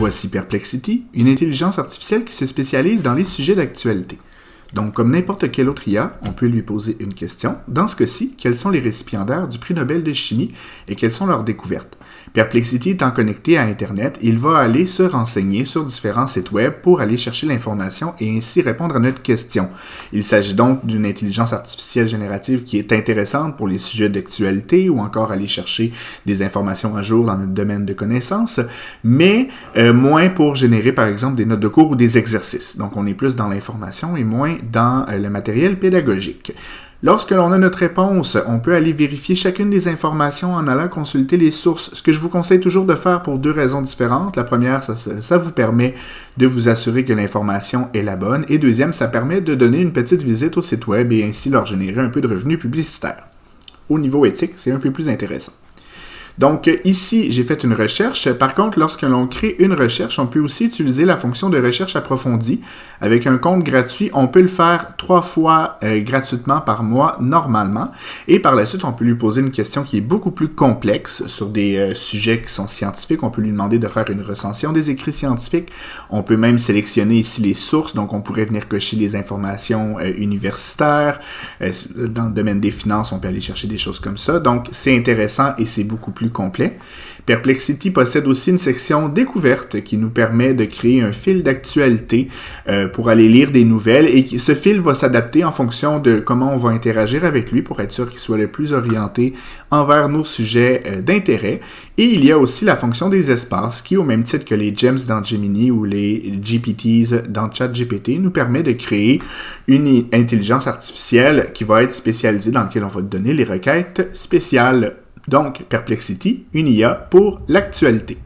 Voici Perplexity, une intelligence artificielle qui se spécialise dans les sujets d'actualité. Donc, comme n'importe quelle autre IA, on peut lui poser une question. Dans ce cas-ci, quels sont les récipiendaires du prix Nobel de chimie et quelles sont leurs découvertes? Perplexity étant connecté à Internet, il va aller se renseigner sur différents sites web pour aller chercher l'information et ainsi répondre à notre question. Il s'agit donc d'une intelligence artificielle générative qui est intéressante pour les sujets d'actualité ou encore aller chercher des informations à jour dans notre domaine de connaissances, mais moins pour générer par exemple des notes de cours ou des exercices. Donc, on est plus dans l'information et moins dans le matériel pédagogique. Lorsque l'on a notre réponse, on peut aller vérifier chacune des informations en allant consulter les sources, ce que je vous conseille toujours de faire pour deux raisons différentes. La première, ça vous permet de vous assurer que l'information est la bonne, et deuxième, ça permet de donner une petite visite au site web et ainsi leur générer un peu de revenus publicitaires. Au niveau éthique, c'est un peu plus intéressant. Donc ici, j'ai fait une recherche. Par contre, lorsque l'on crée une recherche, on peut aussi utiliser la fonction de recherche approfondie. Avec un compte gratuit, on peut le faire 3 fois gratuitement par mois normalement. Et par la suite, on peut lui poser une question qui est beaucoup plus complexe sur des sujets qui sont scientifiques. On peut lui demander de faire une recension des écrits scientifiques. On peut même sélectionner ici les sources. Donc, on pourrait venir cocher les informations universitaires. Dans le domaine des finances, on peut aller chercher des choses comme ça. Donc, c'est intéressant et c'est beaucoup plus complet. Perplexity possède aussi une section découverte qui nous permet de créer un fil d'actualité pour aller lire des nouvelles et ce fil va s'adapter en fonction de comment on va interagir avec lui pour être sûr qu'il soit le plus orienté envers nos sujets d'intérêt. Et il y a aussi la fonction des espaces qui, au même titre que les GEMS dans Gemini ou les GPTs dans ChatGPT, nous permet de créer une intelligence artificielle qui va être spécialisée dans laquelle on va donner les requêtes spéciales. Donc, Perplexity, une IA pour l'actualité.